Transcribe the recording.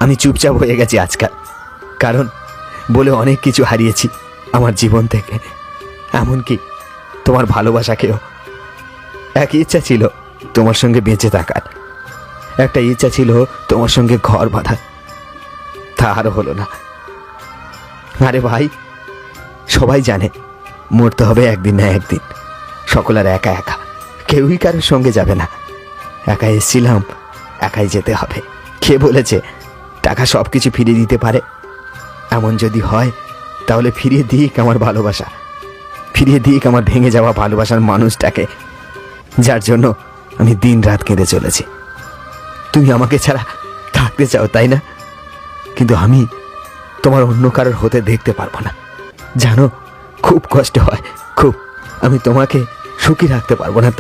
আমি চুপচাপ হয়ে গেছি আজকাল, কারণ বলে অনেক কিছু হারিয়েছি আমার জীবন থেকে, এমনকি তোমার ভালোবাসাকেও। একই ইচ্ছা ছিল তোমার সঙ্গে বেঁচে থাকার, একটা ইচ্ছা ছিল তোমার সঙ্গে ঘর বাঁধার, তা আরও হলো না। আরে ভাই, সবাই জানে মরতে হবে একদিন না একদিন, সকলের একা একা, কেউই কারোর সঙ্গে যাবে না। একা এসেছিলাম, একাই যেতে হবে। কে বলেছে টাকা সব কিছু ফিরিয়ে দিতে পারে? এমন যদি হয় তাহলে ফিরিয়ে দিক আমার ভালোবাসা, ফিরিয়ে দিক আমার ভেঙে যাওয়া ভালোবাসার মানুষটাকে, যার জন্য আমি দিন রাত কেঁদে চলেছি। তুমি আমাকে ছাড়া থাকতে চাও, তাই না? কিন্তু আমি তোমার অন্য কারোর হতে দেখতে পারবো না, জানো, খুব কষ্ট হয়, খুব। আমি তোমাকে সুখী রাখতে পারবো না, তাই